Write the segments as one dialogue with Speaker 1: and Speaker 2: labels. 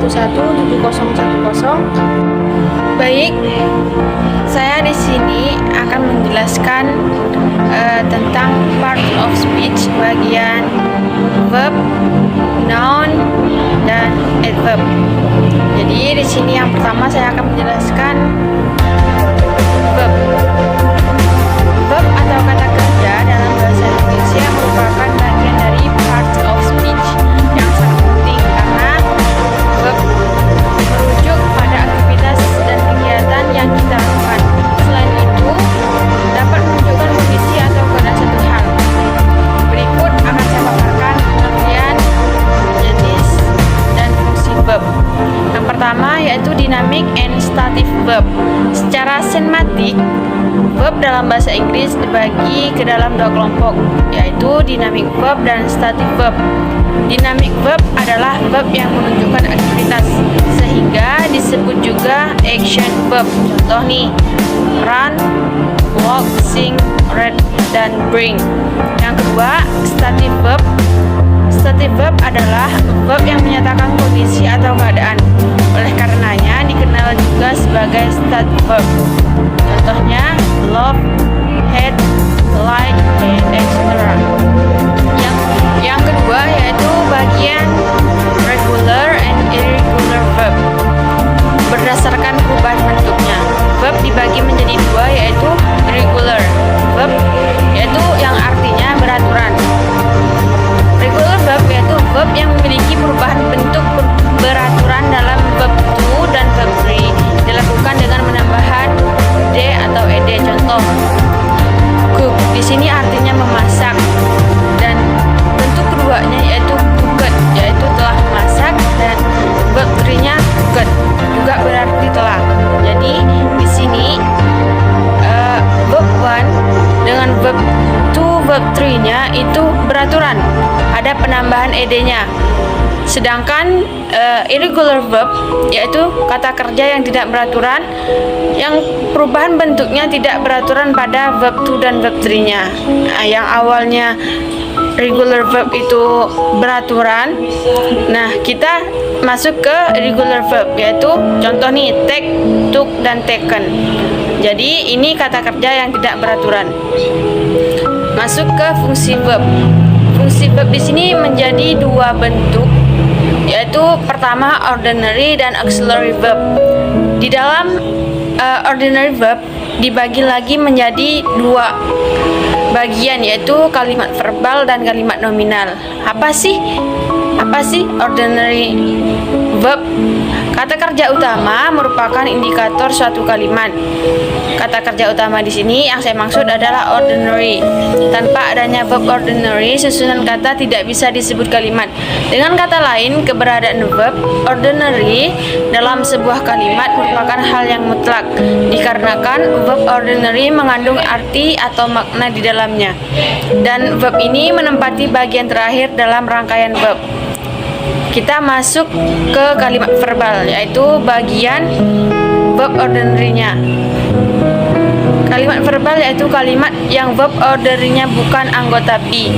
Speaker 1: 117010. Baik, saya di sini akan menjelaskan tentang part of speech, bagian verb, noun, dan adverb. Jadi di sini yang pertama saya akan menjelaskan verb. Verb atau kata kerja dalam bahasa Indonesia merupakan bagian dari part of speech yang sangat penting karena verb merujuk pada aktivitas dan kegiatan yang kita lakukan. Selain itu, dapat menunjukkan kondisi atau keadaan satu hal. Berikut akan saya paparkan pengertian, jenis, dan fungsi verb. Yang pertama yaitu dynamic and static verb. Secara semiotik, verb dalam bahasa Inggris dibagi ke dalam dua kelompok, yaitu dynamic verb dan static verb. Dynamic verb adalah verb yang menunjukkan aktivitas, sehingga disebut juga action verb. Contoh nih, run, walk, sing, read, dan bring. Yang kedua, static verb. Static verb adalah verb yang menyatakan kondisi atau keadaan. Oleh karenanya dikenal juga sebagai static verb. Contohnya love, hate, like, etc. Yang kedua yaitu bagian regular and irregular verb. Berdasarkan perubahan bentuknya, verb dibagi menjadi dua, yaitu irregular verb, yaitu yang artinya beraturan. Regular verb yaitu verb yang memiliki perubahan bentuk beraturan dalam verb to dan verb 3, dilakukan dengan menambahkan d atau ed. Contoh, cook di sini artinya memasak, dan bentuk keduanya yaitu cooked, yaitu telah memasak, dan verb 3-nya cooked juga berarti telah. Jadi di sini verb 1 dengan verb 2, verb 3-nya itu beraturan, ada penambahan ed-nya. Sedangkan irregular verb yaitu kata kerja yang tidak beraturan, yang perubahan bentuknya tidak beraturan pada verb 2 dan verb 3-nya. Yang awalnya regular verb itu beraturan, nah kita masuk ke irregular verb, yaitu contoh nih, take, took, dan taken. Jadi ini kata kerja yang tidak beraturan. Masuk ke fungsi verb. Fungsi verb di sini menjadi dua bentuk, yaitu pertama ordinary dan auxiliary verb. Di dalam ordinary verb dibagi lagi menjadi dua bagian, yaitu kalimat verbal dan kalimat nominal. Apa sih ordinary verb? Kata kerja utama merupakan indikator suatu kalimat. Kata kerja utama di sini yang saya maksud adalah ordinary. Tanpa adanya verb ordinary, susunan kata tidak bisa disebut kalimat. Dengan kata lain, keberadaan verb ordinary dalam sebuah kalimat merupakan hal yang mutlak, dikarenakan verb ordinary mengandung arti atau makna di dalamnya. Dan verb ini menempati bagian terakhir dalam rangkaian verb. Kita masuk ke kalimat verbal, yaitu bagian verb ordinary-nya. Kalimat verbal yaitu kalimat yang verb ordinary-nya bukan anggota be.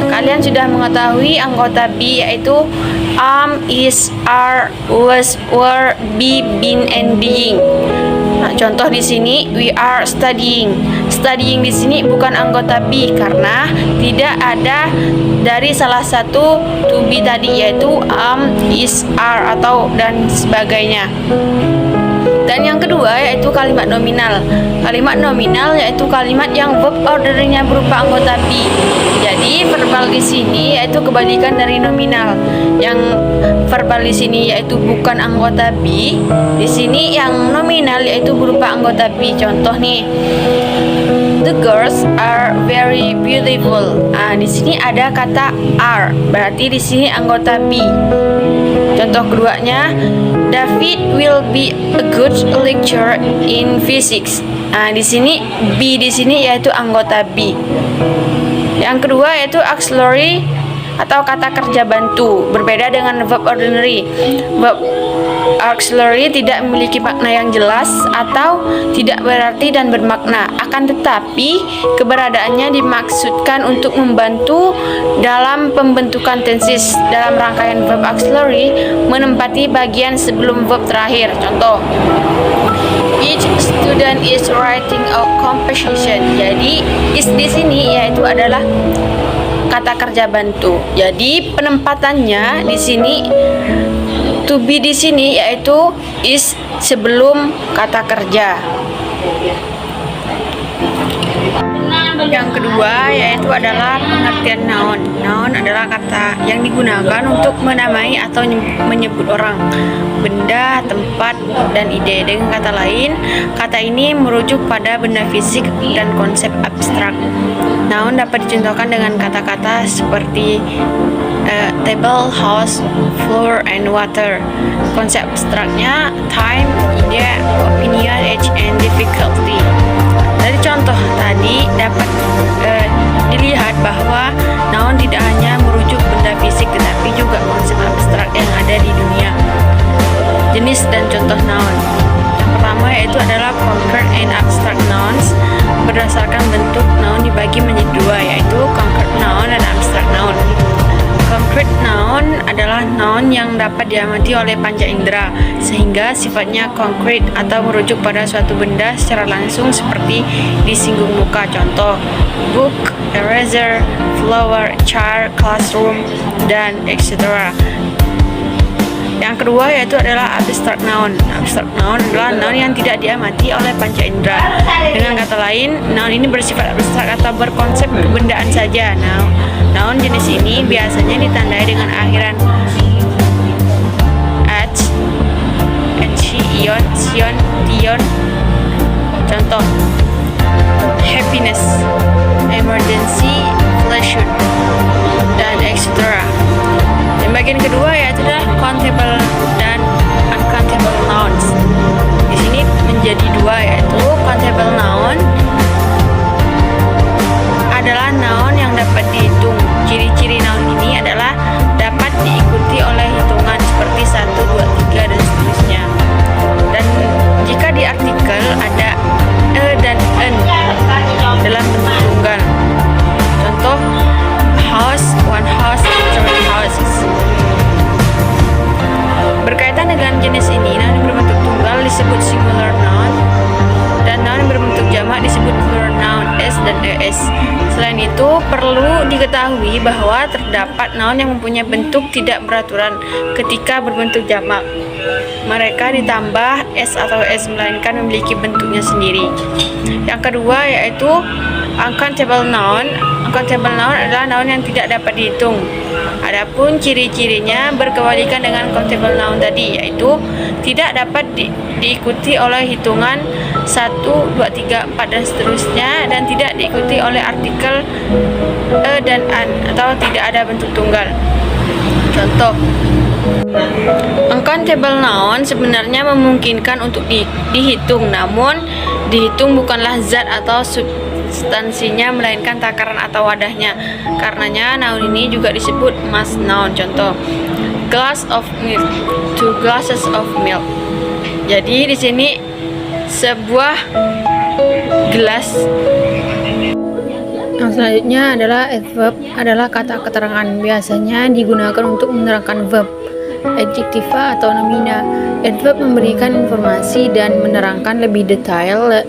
Speaker 1: Kalian sudah mengetahui anggota be, yaitu am, is, are, was, were, be, been, and being. Nah, contoh di sini, we are studying. Studying di sini bukan anggota be karena tidak ada dari salah satu to be tadi, yaitu am, is, are, atau dan sebagainya. Dan yang kedua yaitu kalimat nominal. Kalimat nominal yaitu kalimat yang verb ordernya berupa anggota be. Jadi verbal di sini yaitu kebalikan dari nominal. Yang verbal di sini yaitu bukan anggota be. Di sini yang nominal yaitu berupa anggota be. Contoh nih, the girls are very beautiful. Di sini ada kata are, berarti di sini anggota be. Contoh keduanya, David will be a good lecturer in physics. Di sini be di sini yaitu anggota be. Yang kedua yaitu auxiliary atau kata kerja bantu. Berbeda dengan verb ordinary. Verb auxiliary tidak memiliki makna yang jelas atau tidak berarti dan bermakna. Akan tetapi, keberadaannya dimaksudkan untuk membantu dalam pembentukan tenses. Dalam rangkaian verb auxiliary menempati bagian sebelum verb terakhir. Contoh, each student is writing a composition. Jadi, is di sini yaitu adalah kata kerja bantu. Jadi, penempatannya di sini to be di sini yaitu is sebelum kata kerja. Yang kedua yaitu adalah pengertian noun. Noun adalah kata yang digunakan untuk menamai atau menyebut orang, benda, tempat, dan ide. Dengan kata lain, kata ini merujuk pada benda fisik dan konsep abstrak. Noun dapat dicontohkan dengan kata-kata seperti table, house, floor, and water. Konsep abstraknya time, ide, opinion, age, and difficulty. Dari contoh tadi dapat dilihat bahwa noun tidak hanya merujuk benda fisik tetapi juga konsep abstrak yang ada di dunia. Jenis dan contoh noun. Yang pertama yaitu adalah concrete and abstract nouns. Berdasarkan bentuk, noun dibagi menjadi dua, yaitu concrete noun dan abstract noun. Concrete noun adalah noun yang dapat diamati oleh panca indera sehingga sifatnya konkret atau merujuk pada suatu benda secara langsung seperti disinggung muka. Contoh, book, eraser, flower, chair, classroom, dan etc. Yang kedua yaitu adalah abstract noun. Abstract noun adalah noun yang tidak diamati oleh panca indera. Dengan kata lain, noun ini bersifat abstrak atau berkonsep kebendaan saja. Noun jenis ini biasanya ditandai dengan akhiran h, ion, sion, tion. Contoh, happiness, emergency, pleasure, dan etc. Dan bagian kedua yaitu adalah countable dan uncountable nouns. Di sini menjadi dua, yaitu countable noun adalah noun yang dapat dihitung. Ciri-ciri noun ini adalah dapat diikuti oleh hitungan seperti 1, 2, 3, dan seterusnya. Dan jika di artikel ada e dan en dalam bentuk tunggal. Contoh, house, one house, three houses. Berkaitan dengan jenis ini, noun yang berbentuk tunggal disebut singular noun dan noun yang berbentuk jamak disebut plural noun, s dan es. Selain itu, perlu diketahui bahwa terdapat noun yang mempunyai bentuk tidak beraturan ketika berbentuk jamak. Mereka ditambah s atau s melainkan memiliki bentuknya sendiri. Yang kedua yaitu uncountable noun. Uncountable noun adalah noun yang tidak dapat dihitung. Adapun ciri-cirinya berkebalikan dengan countable noun tadi, yaitu tidak dapat diikuti oleh hitungan 1, 2, 3, 4, dan seterusnya, dan tidak diikuti oleh artikel e dan an, atau tidak ada bentuk tunggal. Contoh, uncountable noun sebenarnya memungkinkan untuk dihitung, namun dihitung bukanlah zat atau substansinya melainkan takaran atau wadahnya. Karenanya noun ini juga disebut mass noun. Contoh, glass of milk, 2 glasses of milk. Jadi di sini sebuah gelas. Yang selanjutnya adalah adverb, adalah kata keterangan, biasanya digunakan untuk menerangkan verb, adjektiva atau nomina. Adverb memberikan informasi dan menerangkan lebih detail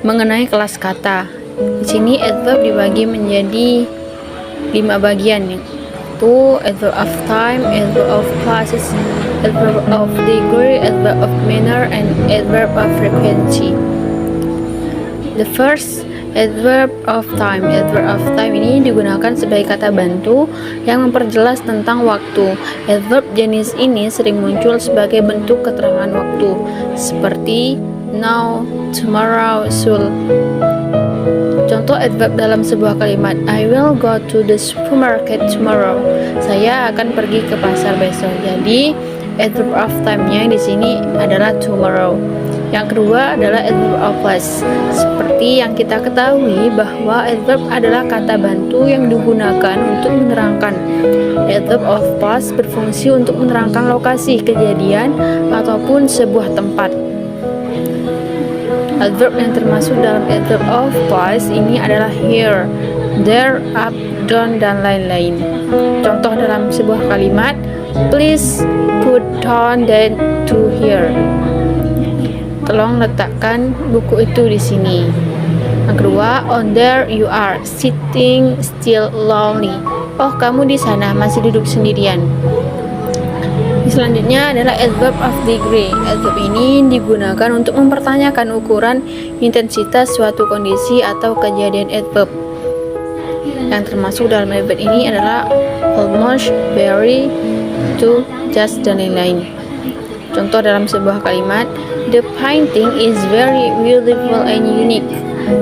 Speaker 1: mengenai kelas kata. Di sini adverb dibagi menjadi 5 bagian, yaitu adverb of time, adverb of places, adverb of degree, adverb of manner, and adverb of frequency. The first, adverb of time. Adverb of time ini digunakan sebagai kata bantu yang memperjelas tentang waktu. Adverb jenis ini sering muncul sebagai bentuk keterangan waktu, seperti now, tomorrow, soon. Contoh adverb dalam sebuah kalimat, I will go to the supermarket tomorrow. Saya akan pergi ke pasar besok. Jadi adverb of time-nya di sini adalah tomorrow. Yang kedua adalah adverb of place. Seperti yang kita ketahui bahwa adverb adalah kata bantu yang digunakan untuk menerangkan. Adverb of place berfungsi untuk menerangkan lokasi kejadian ataupun sebuah tempat. Adverb yang termasuk dalam adverb of place ini adalah here, there, up, down, dan lain-lain. Contoh dalam sebuah kalimat, please put down that to here. Tolong letakkan buku itu di sini. Yang kedua, on there you are sitting still lonely. Oh, kamu di sana masih duduk sendirian. Selanjutnya adalah adverb of degree. Adverb ini digunakan untuk mempertanyakan ukuran intensitas suatu kondisi atau kejadian adverb. Yang termasuk dalam adverb ini adalah almost, very, to, just, dan lain-lain. Contoh dalam sebuah kalimat, the painting is very beautiful and unique.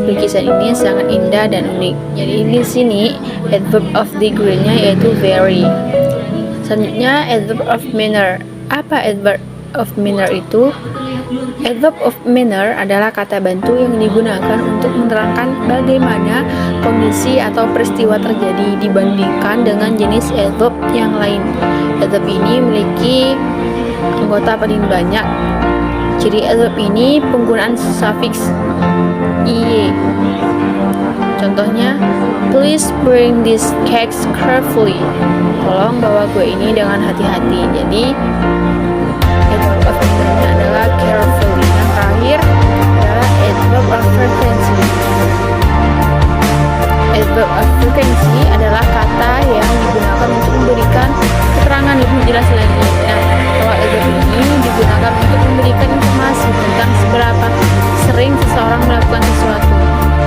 Speaker 1: Lukisan ini sangat indah dan unik. Jadi di sini adverb of degree-nya yaitu very. Selanjutnya adverb of manner. Apa adverb of manner itu? Adverb of manner adalah kata bantu yang digunakan untuk menerangkan bagaimana kondisi atau peristiwa terjadi dibandingkan dengan jenis adverb yang lain. Adverb ini memiliki anggota paling banyak. Ciri adverb ini penggunaan suffix iye. Contohnya, please bring these cakes carefully. Tolong bawa kue ini dengan hati-hati. Jadi, adverb of manner adalah carefully. Yang terakhir adalah adverb of frequency. Adverb of frequency adalah kata yang digunakan untuk memberikan keterangan lebih jelas lagi. Nah, kalau adverb ini digunakan untuk memberikan informasi tentang seberapa sering seseorang melakukan sesuatu.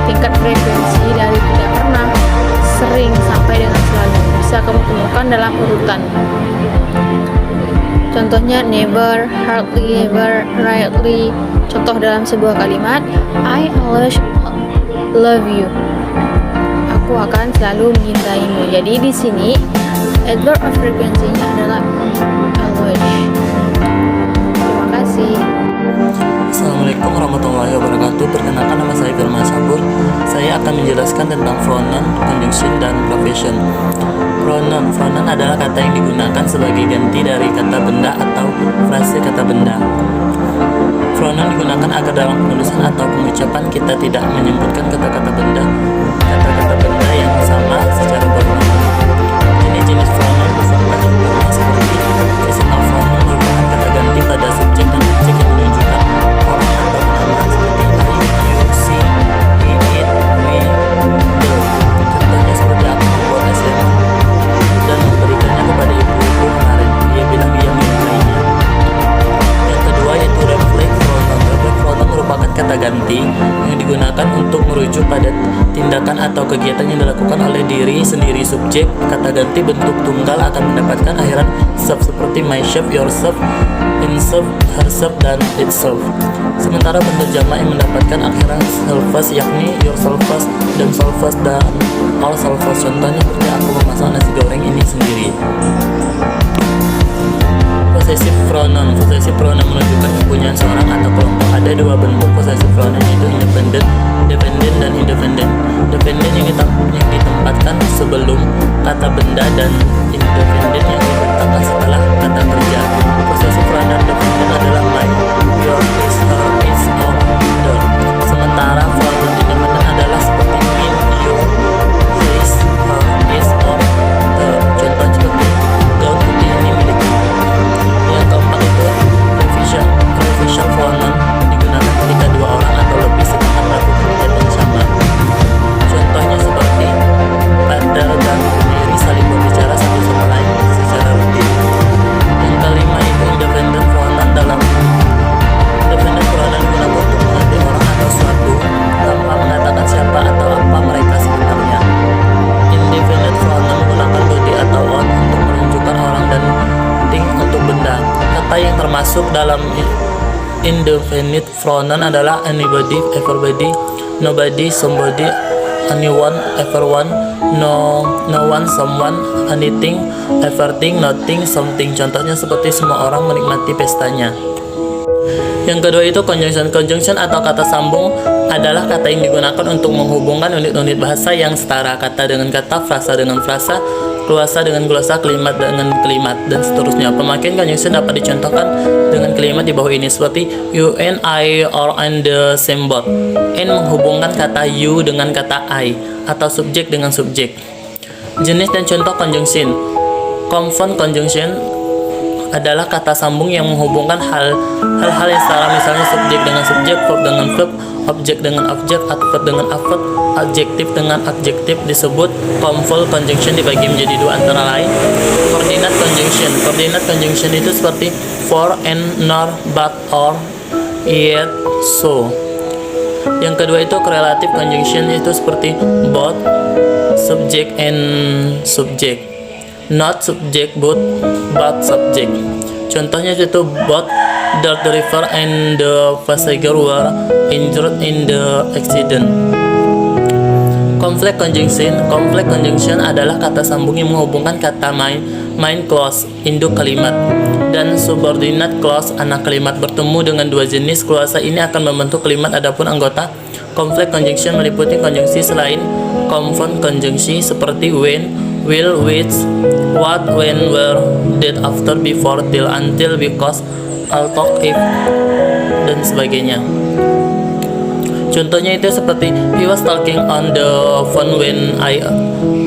Speaker 1: Tingkat frekuensi dari tidak pernah, sering, sampai dengan selalu bisa kamu temukan dalam urutan. Contohnya never, hardly, ever, rarely. Contoh dalam sebuah kalimat, I always love you. Aku akan selalu mencintaimu. Jadi di sini adverb of frequency-nya adalah always. Terima kasih.
Speaker 2: Assalamualaikum warahmatullahi wabarakatuh. Perkenalkan, nama saya Firman Sabur. Saya akan menjelaskan tentang pronoun, conjunction, dan profession. Pronoun adalah kata yang digunakan sebagai ganti dari kata benda atau frase kata benda. Pronoun digunakan agar dalam penulisan atau pengucapan kita tidak menyebutkan kata-kata benda yang sama secara berulang. Jenis pronoun beserta contohnya seperti personal pronoun merupakan kata ganti pada subjek dan objek yang menunjukkan orang atau nama seperti I, you, she, he, it, we, the. Contohnya seperti aku membuat es lemon dan memberikannya kepada ibu-ibu kemarin. Dia bilang dia menyukainya. Yang kedua yaitu reflex pronoun. Reflex pronoun merupakan kata ganti yang digunakan untuk merujuk pada tindakan atau kegiatan yang dilakukan oleh diri sendiri subjek. Kata ganti bentuk tunggal akan mendapatkan akhiran self seperti myself, yourself, himself, herself, dan itself. Sementara bentuk jamak yang mendapatkan akhiran selfless yakni yourselfless, themselfless, dan ourselfless. Contohnya seperti aku memasak nasi goreng ini sendiri. Possessive pronoun. Possessive pronoun menunjukkan kepunyaan seorang atau kelompok. Ada dua bentuk possessive pronoun, yaitu independent dan independent. Dependent yang ditempatkan sebelum kata benda dan independent yang diletakkan setelah kata kerja. Possessive pronoun dependent adalah my, your, his, her, its, or, their. Sementara pronoun independent adalah seperti me, you, his, her, its, or, their. Contoh seperti gaun putih ini milikku. Yang keempat itu revision pronoun digunakan ketika dua orang atau lebih sedang melakukan kegiatan yang sama. Contohnya seperti pada dan diri saling berbicara satu sama lain secara rutin. Yang kelima itu independent pronoun. Dalam independent pronoun digunakan untuk mengambil orang atau suatu tanpa mengatakan siapa atau apa mereka sebenarnya. Independent pronoun menggunakan body atau on untuk menunjukkan orang dan thing untuk benda. Kata yang termasuk dalam indefinite pronoun adalah anybody, everybody, nobody, somebody, anyone, everyone, no one, someone, anything, everything, nothing, something. Contohnya seperti semua orang menikmati pestanya. Yang kedua itu conjunction. Conjunction atau kata sambung adalah kata yang digunakan untuk menghubungkan unit-unit bahasa yang setara, kata dengan kata, frasa dengan frasa, glosa dengan glosa, kalimat dengan kalimat, dan seterusnya. Pemakaian conjunction dapat dicontohkan dengan kalimat di bawah ini seperti you and I are on the same boat. And menghubungkan kata you dengan kata I atau subjek dengan subjek. Jenis dan contoh conjunction. Compound conjunction adalah kata sambung yang menghubungkan hal-hal yang setara, misalnya subjek dengan subjek, verb dengan verb, objek dengan objek, adverb dengan adverb, adjektif dengan adjektif, disebut compound conjunction. Dibagi menjadi dua antara lain coordinate conjunction. Coordinate conjunction itu seperti for and, nor, but, or, yet, so. Yang kedua itu correlative conjunction, itu seperti both, subject and subject, not subject but subject. Contohnya itu both the driver and the passenger were injured in the accident. Complex conjunction. Complex conjunction adalah kata sambung yang menghubungkan kata main clause induk kalimat dan subordinate clause anak kalimat bertemu dengan dua jenis clause ini akan membentuk kalimat. Adapun anggota complex conjunction meliputi konjungsi selain compound conjunction seperti when, will, which, what, when, where, that, after, before, till, until, because, although, if, dan sebagainya. Contohnya itu seperti he was talking on the phone when I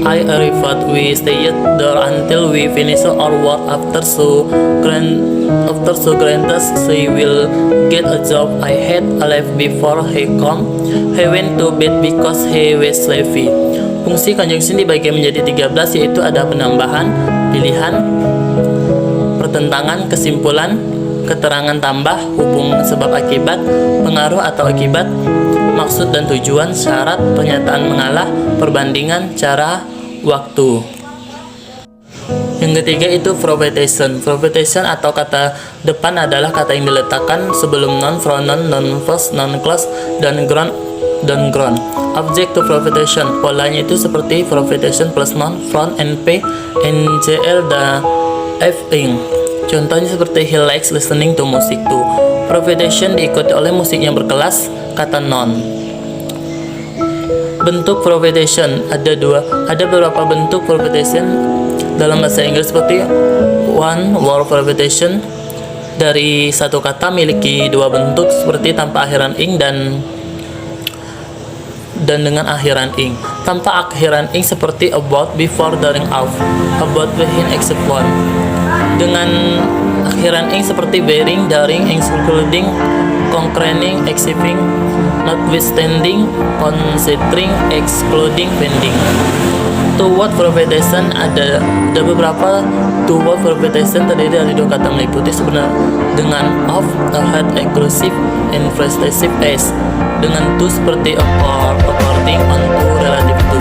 Speaker 2: arrived. We stayed there until we finished our work. After so granted she will get a job. I had left before he come. He went to bed because he was sleepy. Fungsi conjunction dibagi menjadi 13, yaitu ada penambahan, pilihan, pertentangan, kesimpulan, keterangan tambah, hubung sebab akibat, pengaruh atau akibat, maksud dan tujuan, syarat, pernyataan mengalah, perbandingan, cara, waktu. Yang ketiga itu prophetation. Prophetation atau kata depan adalah kata yang diletakkan sebelum noun, pronoun, noun first, noun clause, dan ground. Object to prophetation, polanya itu seperti prophetation plus noun, front, np, ngl, dan f-ing. Contohnya seperti he likes listening to music too. Prophetation diikuti oleh musik yang berkelas, kata noun. Bentuk prophetation ada beberapa bentuk prophetation dalam bahasa Inggris seperti one word prophetation. Dari satu kata memiliki dua bentuk seperti tanpa akhiran ing dan dengan akhiran ing. Tanpa akhiran ing seperti about, before, during, of, about, behind, except one. Dengan akhiran ing seperti bearing, during, including, concurring, exceeding, notwithstanding, considering, excluding, pending. Two-word prophetation ada beberapa two-word prophetation terdiri dari dua kata meliputi sebenarnya dengan of, ahead, exclusive, and prestative as. Dengan to seperti according, on to, relative to.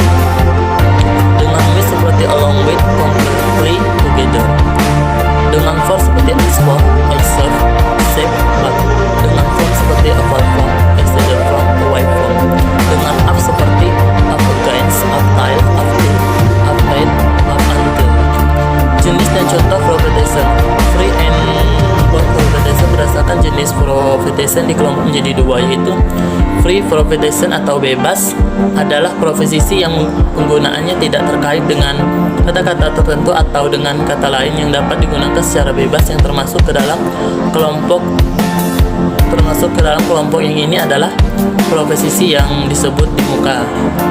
Speaker 2: Dengan with seperti along with, completely, together. Dengan for seperti as for, except, except, but. Dengan from seperti apart from, extended from, away from. Dengan up seperti up against, up till, up to, up late, up until. Jenis dan contoh prophetation. Free and bond prophetation berdasarkan jenis prophetation dikelompok menjadi dua, yaitu free prophetation atau bebas adalah profesi yang penggunaannya tidak terkait dengan kata-kata tertentu atau dengan kata lain yang dapat digunakan secara bebas yang termasuk ke dalam kelompok yang ini adalah profesi yang disebut di muka.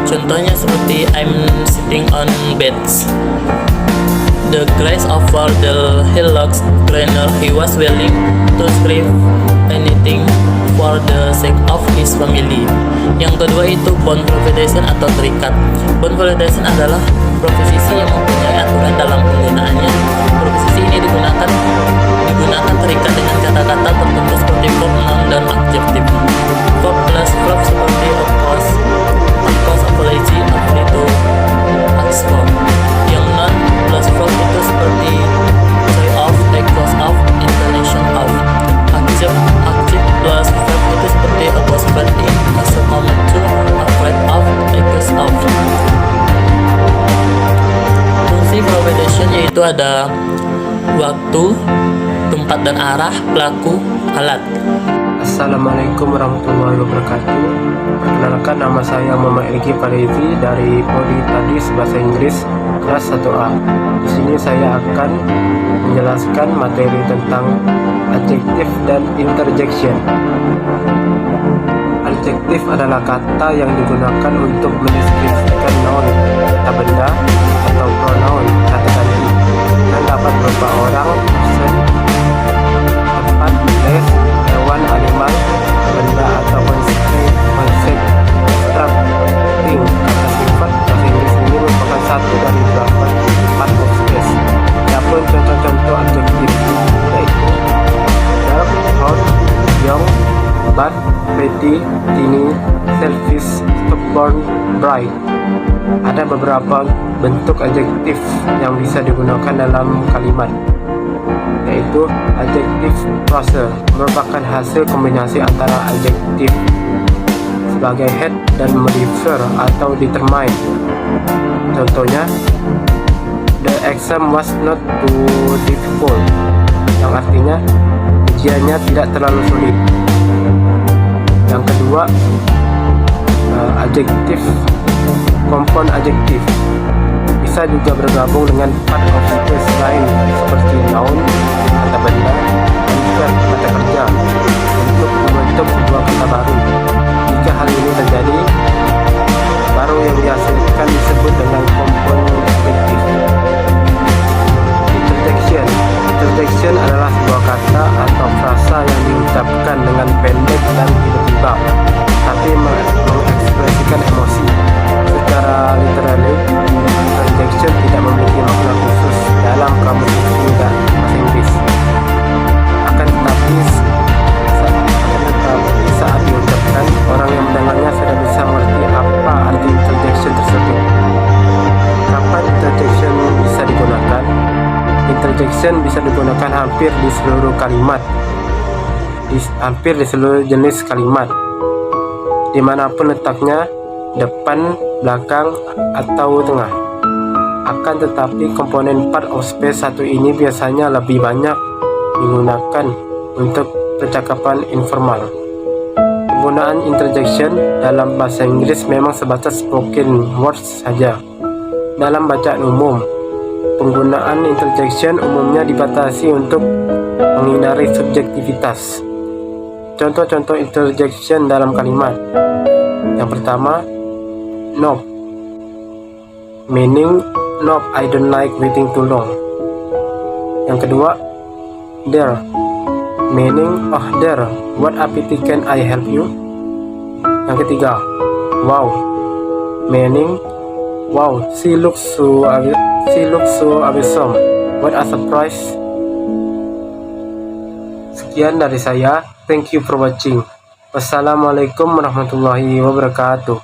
Speaker 2: Contohnya seperti I'm sitting on beds. The grass over the hill looks greener. He was willing to scream anything for the sake of his family. Yang kedua itu bond prophetation atau terikat. Bond prophetation adalah profesi yang mempunyai aturan dalam penggunaannya. Profesi ini digunakan terikat dengan kata-kata tertentu seperti verb, noun, dan adjektif. Verb plus verb seperti of course, apology, agree to, ask for. Yang noun plus verb itu seperti say of, take cause of, intonation of. Adjective plus verb itu seperti about, seperti assume to, afraid of, accuse of. Fungsi prophetation yaitu ada waktu, tempat dan arah, pelaku, alat.
Speaker 3: Assalamualaikum warahmatullahi wabarakatuh. Perkenalkan, nama saya Muhammad Egi Parezi dari Prodi Tadis Bahasa Inggris kelas 1A. Di sini saya akan menjelaskan materi tentang adjektif dan interjection. Adjektif adalah kata yang digunakan untuk mendeskripsikan noun, kata benda, atau pronoun, kata ganti, yang dapat berupa orang, person, tempat, place, hewan, animal, benda, atau konsep thing. Kata sifat bahasa Inggris ini merupakan satu dari beberapa part of space. Adapun contoh-contoh adjektif yaitu dark, hot, young, bad, pretty, tiny, selfish, stubborn, bright. Ada beberapa bentuk adjektif yang bisa digunakan dalam kalimat, yaitu adjektif frase merupakan hasil kombinasi antara adjektif sebagai head dan modifier atau determine. Contohnya, the exam was not too difficult, yang artinya ujiannya tidak terlalu sulit. Yang kedua, adjektif kompon adjektif bisa juga bergabung dengan part of space lain seperti noun, kata benda, dan verb, kata kerja, untuk membentuk sebuah kata baru. Jika hal ini terjadi, baru yang dihasilkan disebut dengan kompon adjektif. Interjection adalah sebuah kata atau frasa yang diucapkan dengan pendek dan tiba-tiba, tapi mengekspresikan emosi. Secara literally, interjection tidak memiliki makna khusus dalam kamus bahasa Inggris. Akan tetapi saat diucapkan, orang yang mendengarnya sudah bisa mengerti apa arti interjection tersebut. Kapan interjection bisa digunakan? Interjection bisa digunakan hampir di seluruh kalimat, hampir di seluruh jenis kalimat, dimanapun letaknya, depan, belakang, atau tengah. Akan tetapi komponen part of space satu ini biasanya lebih banyak digunakan untuk percakapan informal. Penggunaan interjection dalam bahasa Inggris memang sebatas spoken words saja. Dalam bacaan umum, penggunaan interjection umumnya dibatasi untuk menghindari subjektivitas. Contoh-contoh interjection dalam kalimat. Yang pertama, nope, meaning nope, I don't like waiting too long. Yang kedua, there, meaning oh there, what a pity, can I help you? Yang ketiga, wow, meaning wow, she looks so awesome, what a surprise. Sekian dari saya, thank you for watching. Wassalamualaikum warahmatullahi wabarakatuh.